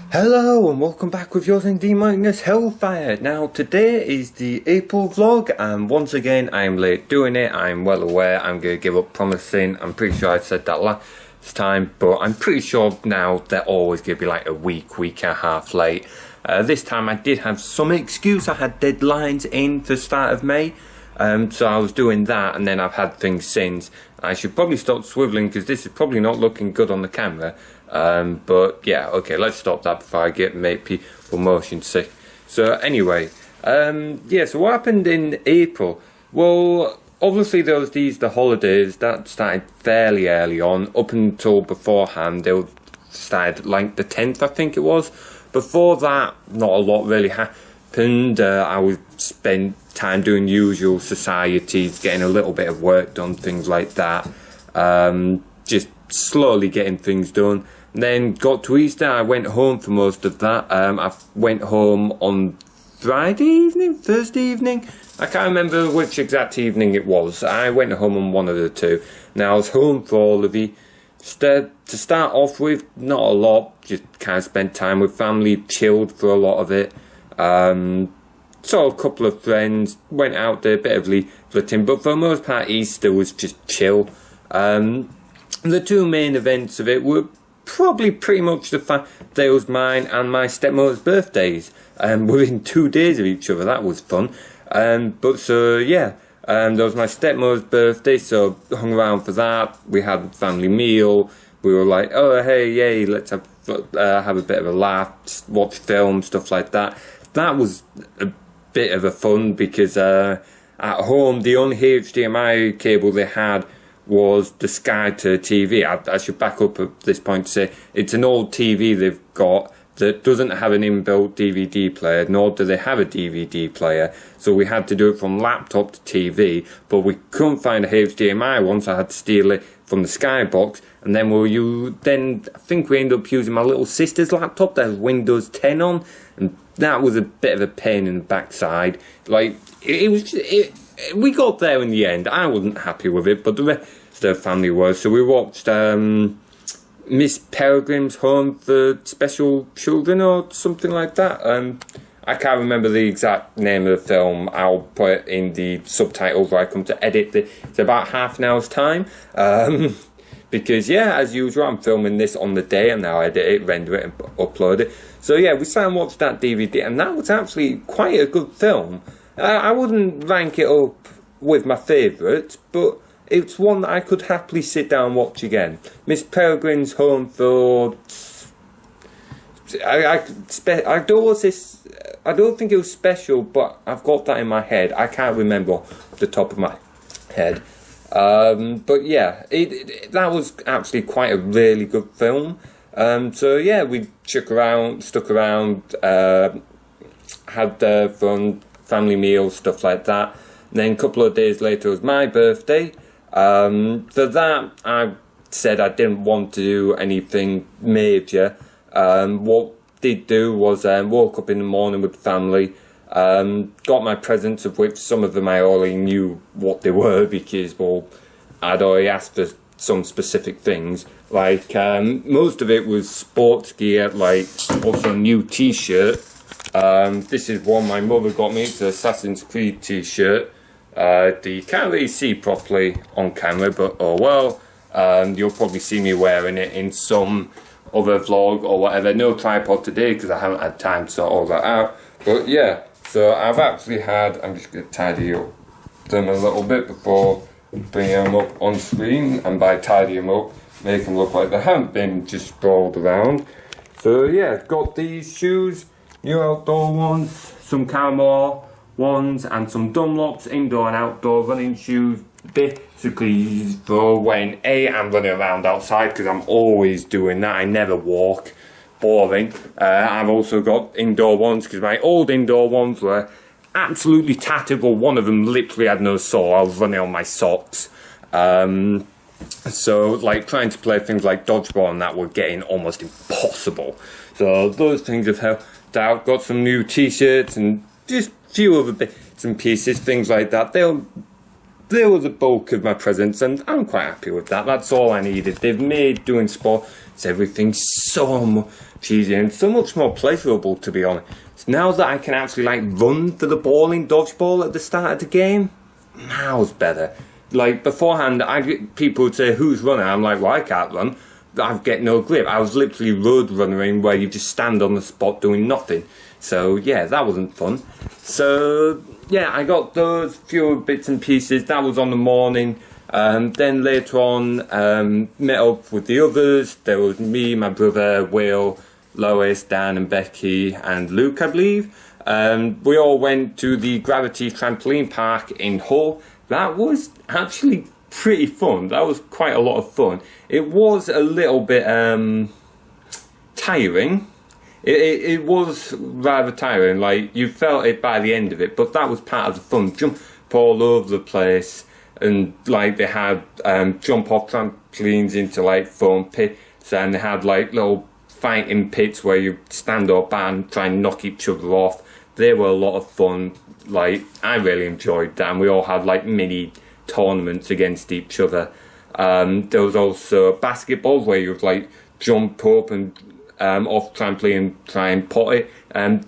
Hello and welcome back with yours in D- Hellfire. Now today is the April vlog and once again I am late doing it. I'm well aware I'm going to give up promising. I'm pretty sure I said that last time, but I'm pretty sure now they're always going to be like a week and a half late. This time I did have some excuse. I had deadlines in the start of May. So I was doing that and then I've had things since. I should probably stop swiveling because this is probably not looking good on the camera. But yeah, okay, let's stop that before I make people motion sick. So anyway, yeah, so what happened in April? Well, obviously there was the holidays that started fairly early on. Up until beforehand, they started like the 10th, I think it was. Before that, not a lot really happened. I would spend time doing usual societies, getting a little bit of work done, things like that. Just slowly getting things done. And then got to Easter, I went home for most of that. I went home on Thursday evening. I can't remember which exact evening it was. I went home on one of the two. Now I was home for all of the to start off with, not a lot, just kind of spent time with family, chilled for a lot of it. Saw a couple of friends, went out there, a bit of leafleting, but for the most part Easter was just chill. The two main events of it were probably pretty much the fact that it was mine and my stepmother's birthdays within 2 days of each other. That was fun. But so yeah, there was my stepmother's birthday, so hung around for that. We had a family meal. We were like, oh hey, yay, let's have a bit of a laugh, watch film, stuff like that. That was a bit of a fun because at home the only HDMI cable they had was the Sky to TV. I should back up at this point to say it's an old TV they've got that doesn't have an inbuilt DVD player, nor do they have a DVD player. So we had to do it from laptop to TV, but we couldn't find a HDMI one, so I had to steal it from the Sky box. And then I think we ended up using my little sister's laptop that has Windows 10 on, and that was a bit of a pain in the backside. Like we got there in the end. I wasn't happy with it, but the rest of the family was. So we watched Miss Peregrine's Home for Special Children or something like that. I can't remember the exact name of the film. I'll put it in the subtitles where I come to edit. It's about half an hour's time. Because yeah, as usual, I'm filming this on the day and now I edit it, render it and upload it. So yeah, we sat and watched that DVD and that was actually quite a good film. I wouldn't rank it up with my favourites, but it's one that I could happily sit down and watch again. Miss Peregrine's Home for... I don't think it was special, but I've got that in my head. I can't remember off the top of my head. But yeah, that was actually quite a really good film. So yeah, we stuck around, had fun, family meals, stuff like that. And then a couple of days later was my birthday. For that, I said I didn't want to do anything major. What I did do was woke up in the morning with the family, got my presents, of which some of them I already knew what they were because, well, I'd already asked for some specific things. Like, most of it was sports gear, like also a new t-shirt. This is one my mother got me. It's an Assassin's Creed t-shirt. You can't really see properly on camera, but oh well. You'll probably see me wearing it in some other vlog or whatever. No tripod today because I haven't had time to sort all that out. But yeah, so I've actually had... I'm just going to tidy up them a little bit before bringing them up on screen. And by tidy them up, make them look like they haven't been just sprawled around. So yeah, got these shoes. New outdoor ones, some caramel ones, and some Dunlops indoor and outdoor running shoes. Basically for when I'm running around outside, because I'm always doing that. I never walk. Boring. I've also got indoor ones because my old indoor ones were absolutely tattered. Well, one of them literally had no sole. I was running on my socks. So, like, trying to play things like dodgeball and that were getting almost impossible. So those things have helped out. Got some new t-shirts and just a few other bits and pieces, things like that. They were the bulk of my presents, and I'm quite happy with that. That's all I needed. They've made doing sports everything so much easier and so much more pleasurable, to be honest. Now that I can actually, like, run for the ball in dodgeball at the start of the game, miles better. Like, beforehand, people would say, who's running? I'm like, well, I can't run. I get no grip. I was literally road running where you just stand on the spot doing nothing. So, yeah, that wasn't fun. So, yeah, I got those few bits and pieces. That was on the morning. Then later on, met up with the others. There was me, my brother, Will, Lois, Dan and Becky and Luke, I believe. We all went to the Gravity Trampoline Park in Hull. That was actually pretty fun. That was quite a lot of fun. It was a little bit tiring. It was rather tiring. Like, you felt it by the end of it, but that was part of the fun. Jump all over the place, and like they had jump off trampolines into like foam pits, and they had like little fighting pits where you stand up and try and knock each other off. They were a lot of fun. Like, I really enjoyed that, and we all had like mini tournaments against each other. There was also basketball where you would like jump up and off trampoline and try and pot it.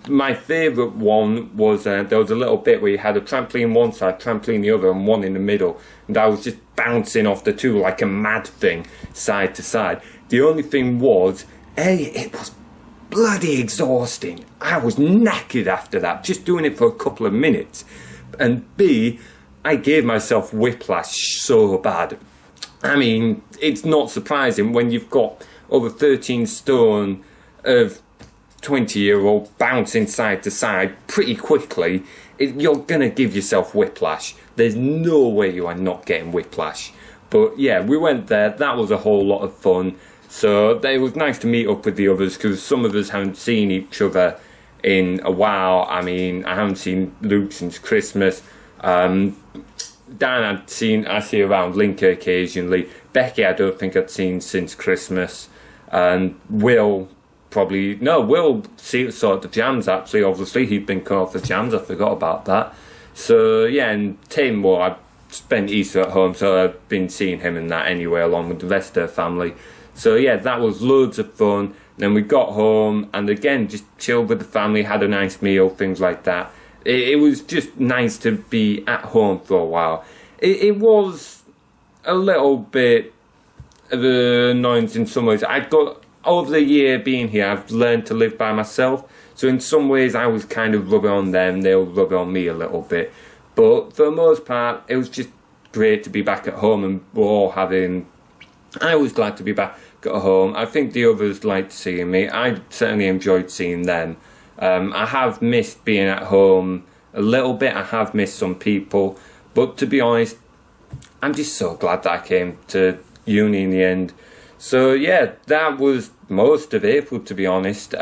My favourite one was there was a little bit where you had a trampoline one side, trampoline the other, and one in the middle, and I was just bouncing off the two like a mad thing, side to side. The only thing was, it was bloody exhausting. I was knackered after that, just doing it for a couple of minutes. And B, I gave myself whiplash so bad. I mean, it's not surprising when you've got over 13 stone of 20-year-old bouncing side to side pretty quickly. You're going to give yourself whiplash. There's no way you are not getting whiplash. But yeah, we went there. That was a whole lot of fun. So it was nice to meet up with the others, because some of us haven't seen each other in a while. I mean, I haven't seen Luke since Christmas. Dan I see around Linker occasionally. Becky I don't think I'd seen since Christmas. And Will sort the jams actually. Obviously he'd been caught off the jams, I forgot about that. So yeah, and Tim, well, I spent Easter at home, so I've been seeing him and that anyway, along with the rest of the family. So yeah, that was loads of fun. Then we got home and again just chilled with the family, had a nice meal, things like that. It was just nice to be at home for a while. It was a little bit of an annoyance in some ways. Over the year being here, I've learned to live by myself. So in some ways I was kind of rubbing on them, they were rubbing on me a little bit. But for the most part, it was just great to be back at home, and I was glad to be back at home. I think the others liked seeing me. I certainly enjoyed seeing them. I have missed being at home a little bit. I have missed some people. But to be honest, I'm just so glad that I came to uni in the end. So yeah, that was most of April, to be honest.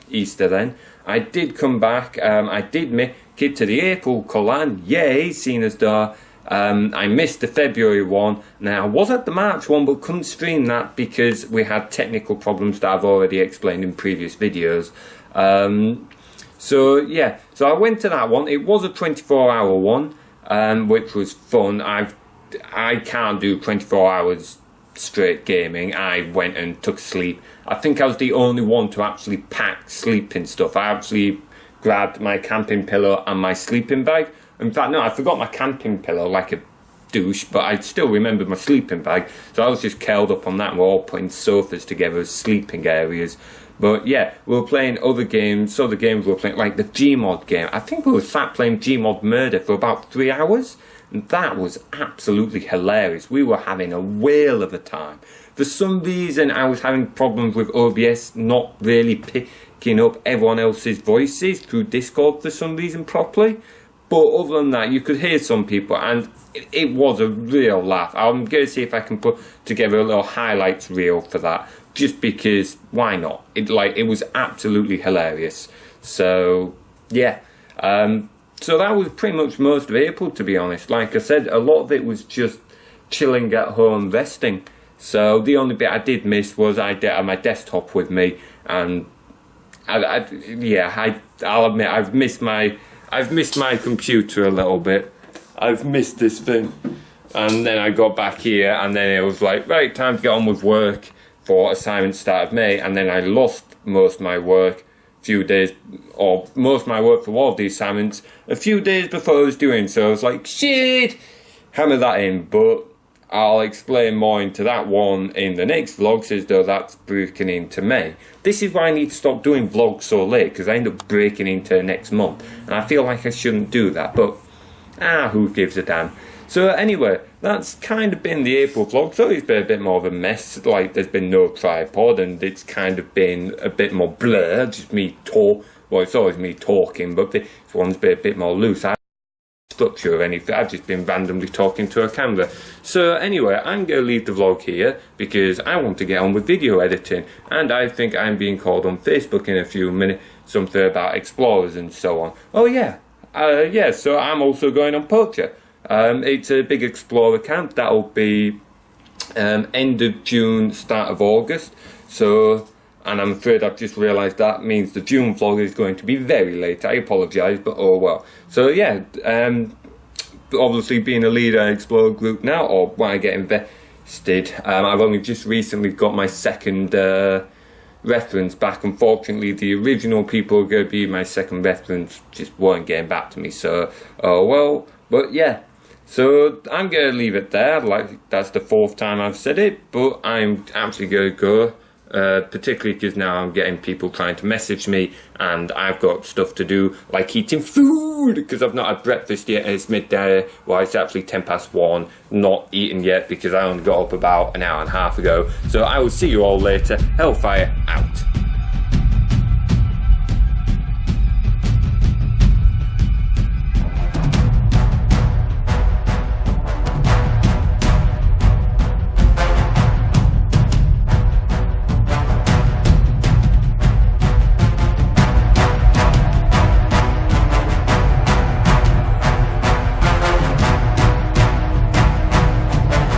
Easter then. I did come back. I did make it to the April Cullen. Yay, seen as though. I missed the February one. Now, I was at the March one, but couldn't stream that because we had technical problems that I've already explained in previous videos. So I went to that one. It was a 24-hour one, which was fun. I can't do 24 hours straight gaming. I went and took sleep. I think I was the only one to actually pack sleeping stuff. I actually grabbed my camping pillow and my sleeping bag. In fact, no, I forgot my camping pillow like a douche, but I still remembered my sleeping bag. So I was just curled up on that, and we're all putting sofas together as sleeping areas. But yeah, we were playing other games. So the games we were playing, like the Gmod game. I think we were sat playing Gmod Murder for about 3 hours. And that was absolutely hilarious. We were having a whale of a time. For some reason, I was having problems with OBS not really picking up everyone else's voices through Discord for some reason properly. But other than that, you could hear some people, and it was a real laugh. I'm going to see if I can put together a little highlights reel for that, just because, why not? It was absolutely hilarious. So, yeah. So that was pretty much most of April, to be honest. Like I said, a lot of it was just chilling at home resting. So the only bit I did miss was I did have my desktop with me, and I'll admit I've missed my computer a little bit. I've missed this thing, and then I got back here, and then it was like, right, time to get on with work for assignment start of May, and then I lost most of my work most of my work for all of the assignments a few days before I was doing. So I was like, shit, hammer that in. But I'll explain more into that one in the next vlog, as though that's breaking into May. This is why I need to stop doing vlogs so late, because I end up breaking into next month, and I feel like I shouldn't do that, but who gives a damn. So anyway, that's kind of been the April vlog. So it's been a bit more of a mess, like there's been no tripod, and it's kind of been a bit more blur, just me well, it's always me talking, but this one's been a bit more loose. Structure or anything. I've just been randomly talking to a camera. So anyway, I'm going to leave the vlog here because I want to get on with video editing, and I think I'm being called on Facebook in a few minutes, something about explorers and so on. Oh yeah, so I'm also going on Poacher. It's a big explorer camp that'll be end of June, start of August. So, and I'm afraid I've just realised that means the June vlog is going to be very late. I apologise, but oh well. So yeah, obviously being a leader in Explorer group now, or when I get invested, I've only just recently got my second reference back. Unfortunately, the original people who are going to be my second reference just weren't getting back to me. So, oh well. But yeah. So I'm going to leave it there. Like, that's the 4th time I've said it, but I'm actually going to go. Particularly because now I'm getting people trying to message me, and I've got stuff to do, like eating food, because I've not had breakfast yet. It's midday. Well, it's actually 1:10, not eaten yet because I only got up about an hour and a half ago. So I will see you all later. Hellfire out.